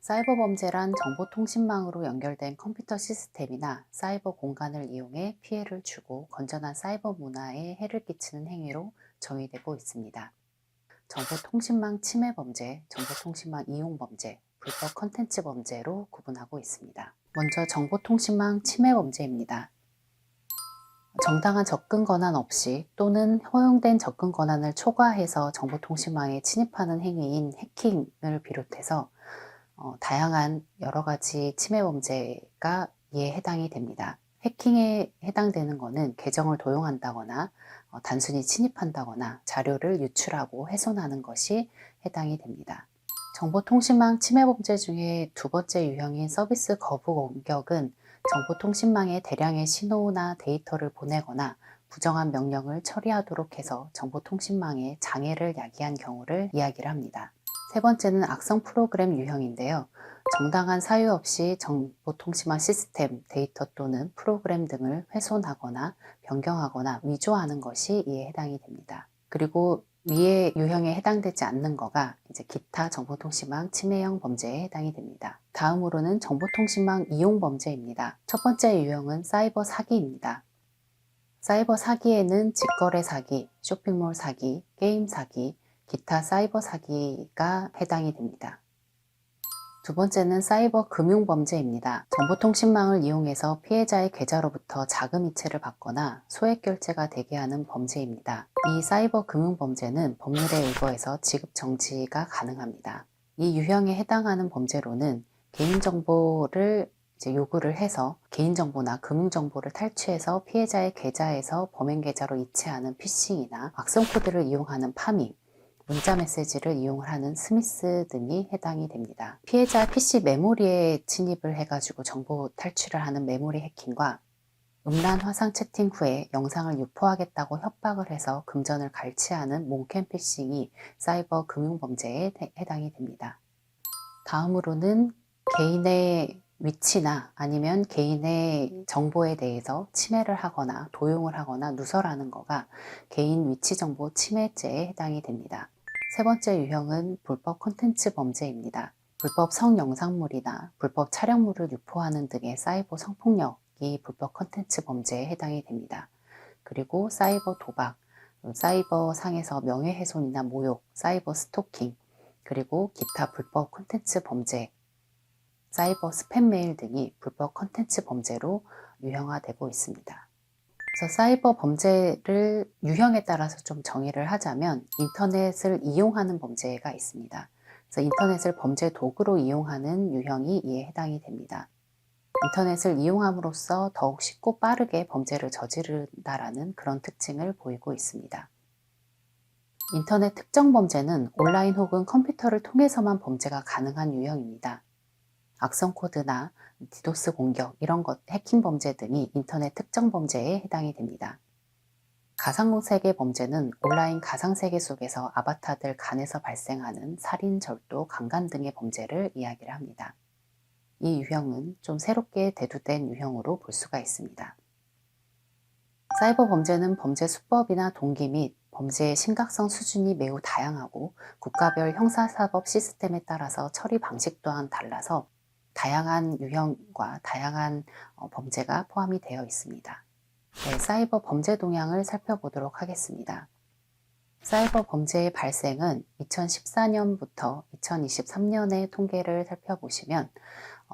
사이버 범죄란 정보통신망으로 연결된 컴퓨터 시스템이나 사이버 공간을 이용해 피해를 주고 건전한 사이버 문화에 해를 끼치는 행위로 정의되고 있습니다. 정보통신망 침해 범죄, 정보통신망 이용 범죄, 불법 컨텐츠 범죄로 구분하고 있습니다. 먼저 정보통신망 침해 범죄입니다. 정당한 접근 권한 없이 또는 허용된 접근 권한을 초과해서 정보통신망에 침입하는 행위인 해킹을 비롯해서 다양한 여러 가지 침해 범죄가 이에 해당이 됩니다. 해킹에 해당되는 것은 계정을 도용한다거나 단순히 침입한다거나 자료를 유출하고 훼손하는 것이 해당이 됩니다. 정보통신망 침해 범죄 중에 두 번째 유형인 서비스 거부 공격은 정보통신망에 대량의 신호나 데이터를 보내거나 부정한 명령을 처리하도록 해서 정보통신망에 장애를 야기한 경우를 이야기를 합니다. 세 번째는 악성 프로그램 유형인데요. 정당한 사유 없이 정보통신망 시스템, 데이터 또는 프로그램 등을 훼손하거나 변경하거나 위조하는 것이 이에 해당이 됩니다. 그리고 위의 유형에 해당되지 않는 거가 이제 기타 정보통신망 침해형 범죄에 해당이 됩니다. 다음으로는 정보통신망 이용 범죄입니다. 첫 번째 유형은 사이버 사기입니다. 사이버 사기에는 직거래 사기, 쇼핑몰 사기, 게임 사기, 기타 사이버 사기가 해당이 됩니다. 두 번째는 사이버 금융 범죄입니다. 정보통신망을 이용해서 피해자의 계좌로부터 자금 이체를 받거나 소액 결제가 되게 하는 범죄입니다. 이 사이버 금융 범죄는 법률에 의거해서 지급 정지가 가능합니다. 이 유형에 해당하는 범죄로는 개인정보를 요구를 해서 개인정보나 금융정보를 탈취해서 피해자의 계좌에서 범행 계좌로 이체하는 피싱이나 악성 코드를 이용하는 파밍, 문자 메시지를 이용하는 스미스 등이 해당이 됩니다. 피해자 PC 메모리에 침입을 해가지고 정보 탈취를 하는 메모리 해킹과 음란 화상 채팅 후에 영상을 유포하겠다고 협박을 해서 금전을 갈취하는 몽캠 피싱이 사이버 금융범죄에 해당이 됩니다. 다음으로는 개인의 위치나 아니면 개인의 정보에 대해서 침해를 하거나 도용을 하거나 누설하는 거가 개인 위치 정보 침해죄에 해당이 됩니다. 세 번째 유형은 불법 콘텐츠 범죄입니다. 불법 성영상물이나 불법 촬영물을 유포하는 등의 사이버 성폭력이 불법 콘텐츠 범죄에 해당이 됩니다. 그리고 사이버 도박, 사이버 상에서 명예훼손이나 모욕, 사이버 스토킹, 그리고 기타 불법 콘텐츠 범죄, 사이버 스팸 메일 등이 불법 콘텐츠 범죄로 유형화되고 있습니다. 그래서 사이버 범죄를 유형에 따라서 좀 정의를 하자면 인터넷을 이용하는 범죄가 있습니다. 그래서 인터넷을 범죄 도구로 이용하는 유형이 이에 해당이 됩니다. 인터넷을 이용함으로써 더욱 쉽고 빠르게 범죄를 저지른다라는 그런 특징을 보이고 있습니다. 인터넷 특정 범죄는 온라인 혹은 컴퓨터를 통해서만 범죄가 가능한 유형입니다. 악성 코드나 디도스 공격, 이런 것, 해킹 범죄 등이 인터넷 특정 범죄에 해당이 됩니다. 가상세계 범죄는 온라인 가상세계 속에서 아바타들 간에서 발생하는 살인, 절도, 강간 등의 범죄를 이야기를 합니다. 이 유형은 좀 새롭게 대두된 유형으로 볼 수가 있습니다. 사이버 범죄는 범죄 수법이나 동기 및 범죄의 심각성 수준이 매우 다양하고 국가별 형사사법 시스템에 따라서 처리 방식 또한 달라서 다양한 유형과 다양한 범죄가 포함이 되어 있습니다. 네, 사이버 범죄 동향을 살펴보도록 하겠습니다. 사이버 범죄의 발생은 2014년부터 2023년의 통계를 살펴보시면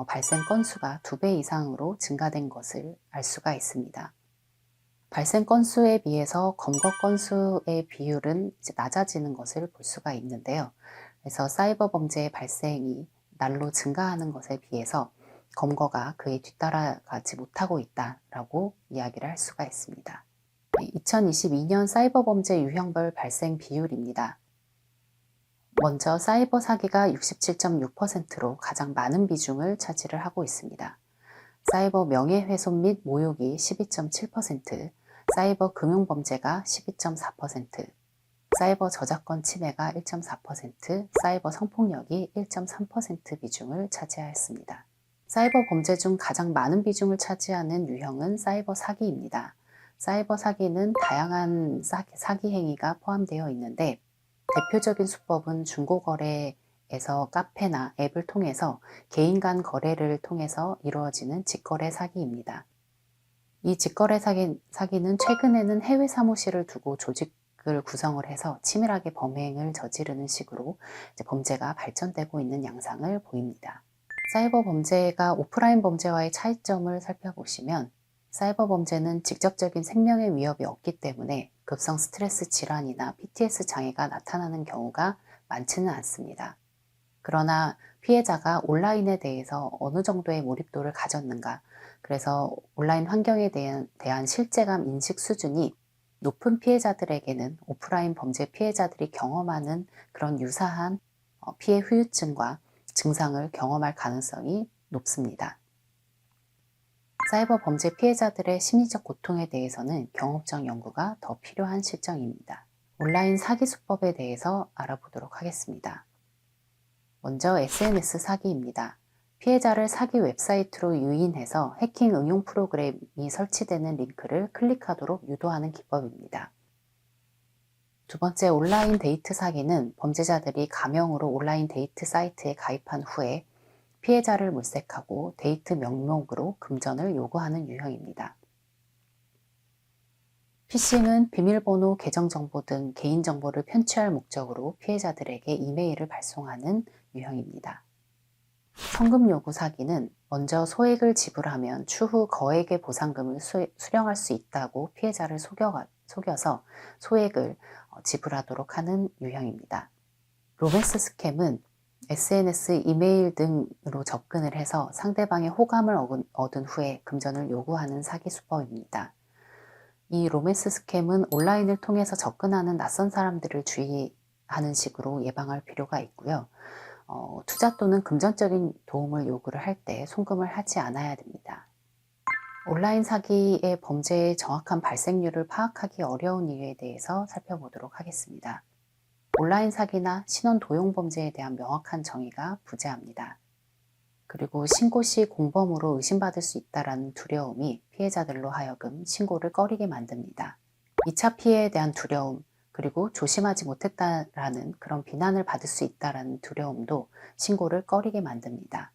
발생 건수가 2배 이상으로 증가된 것을 알 수가 있습니다. 발생 건수에 비해서 검거 건수의 비율은 낮아지는 것을 볼 수가 있는데요. 그래서 사이버 범죄의 발생이 날로 증가하는 것에 비해서 검거가 그에 뒤따라가지 못하고 있다라고 이야기를 할 수가 있습니다. 2022년 사이버 범죄 유형별 발생 비율입니다. 먼저 사이버 사기가 67.6%로 가장 많은 비중을 차지를 하고 있습니다. 사이버 명예훼손 및 모욕이 12.7%, 사이버 금융범죄가 12.4%, 사이버 저작권 침해가 1.4%, 사이버 성폭력이 1.3% 비중을 차지하였습니다. 사이버 범죄 중 가장 많은 비중을 차지하는 유형은 사이버 사기입니다. 사이버 사기는 다양한 사기 행위가 포함되어 있는데 대표적인 수법은 중고거래 인터넷에서 카페나 앱을 통해서 개인 간 거래를 통해서 이루어지는 직거래 사기입니다. 이 직거래 사기는 최근에는 해외 사무실을 두고 조직을 구성을 해서 치밀하게 범행을 저지르는 식으로 범죄가 발전되고 있는 양상을 보입니다. 사이버 범죄가 오프라인 범죄와의 차이점을 살펴보시면 사이버 범죄는 직접적인 생명의 위협이 없기 때문에 급성 스트레스 질환이나 PTS 장애가 나타나는 경우가 많지는 않습니다. 그러나 피해자가 온라인에 대해서 어느 정도의 몰입도를 가졌는가, 그래서 온라인 환경에 대한 실제감 인식 수준이 높은 피해자들에게는 오프라인 범죄 피해자들이 경험하는 그런 유사한 피해 후유증과 증상을 경험할 가능성이 높습니다. 사이버 범죄 피해자들의 심리적 고통에 대해서는 경험적 연구가 더 필요한 실정입니다. 온라인 사기 수법에 대해서 알아보도록 하겠습니다. 먼저 SNS 사기입니다. 피해자를 사기 웹사이트로 유인해서 해킹 응용 프로그램이 설치되는 링크를 클릭하도록 유도하는 기법입니다. 두 번째, 온라인 데이트 사기는 범죄자들이 가명으로 온라인 데이트 사이트에 가입한 후에 피해자를 물색하고 데이트 명목으로 금전을 요구하는 유형입니다. 피싱은 비밀번호, 계정정보 등 개인정보를 편취할 목적으로 피해자들에게 이메일을 발송하는 유형입니다. 성금 요구 사기는 먼저 소액을 지불하면 추후 거액의 보상금을 수령할 수 있다고 피해자를 속여서 소액을 지불하도록 하는 유형입니다. 로맨스 스캠은 SNS, 이메일 등으로 접근을 해서 상대방의 호감을 얻은 후에 금전을 요구하는 사기 수법입니다. 이 로맨스 스캠은 온라인을 통해서 접근하는 낯선 사람들을 주의하는 식으로 예방할 필요가 있고요. 투자 또는 금전적인 도움을 요구를 할 때 송금을 하지 않아야 됩니다. 온라인 사기의 범죄의 정확한 발생률을 파악하기 어려운 이유에 대해서 살펴보도록 하겠습니다. 온라인 사기나 신원 도용 범죄에 대한 명확한 정의가 부재합니다. 그리고 신고 시 공범으로 의심받을 수 있다는 두려움이 피해자들로 하여금 신고를 꺼리게 만듭니다. 2차 피해에 대한 두려움, 그리고 조심하지 못했다라는 그런 비난을 받을 수 있다는 두려움도 신고를 꺼리게 만듭니다.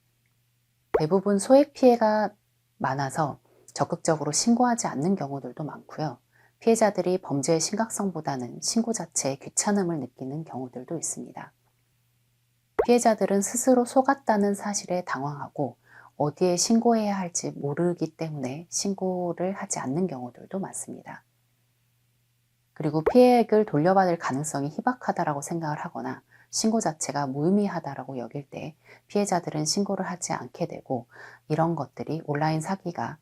대부분 소액 피해가 많아서 적극적으로 신고하지 않는 경우들도 많고요. 피해자들이 범죄의 심각성보다는 신고 자체에 귀찮음을 느끼는 경우들도 있습니다. 피해자들은 스스로 속았다는 사실에 당황하고 어디에 신고해야 할지 모르기 때문에 신고를 하지 않는 경우들도 많습니다. 그리고 피해액을 돌려받을 가능성이 희박하다고 생각을 하거나 신고 자체가 무의미하다고 여길 때 피해자들은 신고를 하지 않게 되고, 이런 것들이 온라인 사기가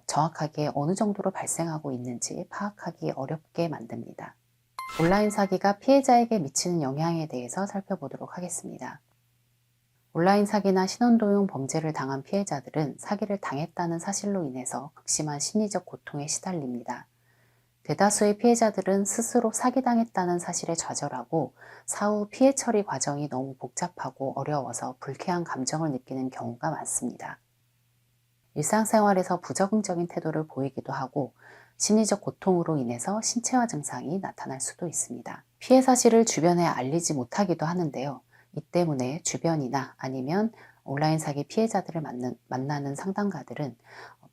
정확하게 어느 정도로 발생하고 있는지 파악하기 어렵게 만듭니다. 온라인 사기가 피해자에게 미치는 영향에 대해서 살펴보도록 하겠습니다. 온라인 사기나 신원도용 범죄를 당한 피해자들은 사기를 당했다는 사실로 인해서 극심한 심리적 고통에 시달립니다. 대다수의 피해자들은 스스로 사기당했다는 사실에 좌절하고 사후 피해 처리 과정이 너무 복잡하고 어려워서 불쾌한 감정을 느끼는 경우가 많습니다. 일상생활에서 부적응적인 태도를 보이기도 하고 심리적 고통으로 인해서 신체화 증상이 나타날 수도 있습니다. 피해 사실을 주변에 알리지 못하기도 하는데요. 이 때문에 주변이나 아니면 온라인 사기 피해자들을 만나는 상담가들은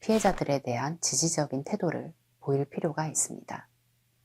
피해자들에 대한 지지적인 태도를 보일 필요가 있습니다.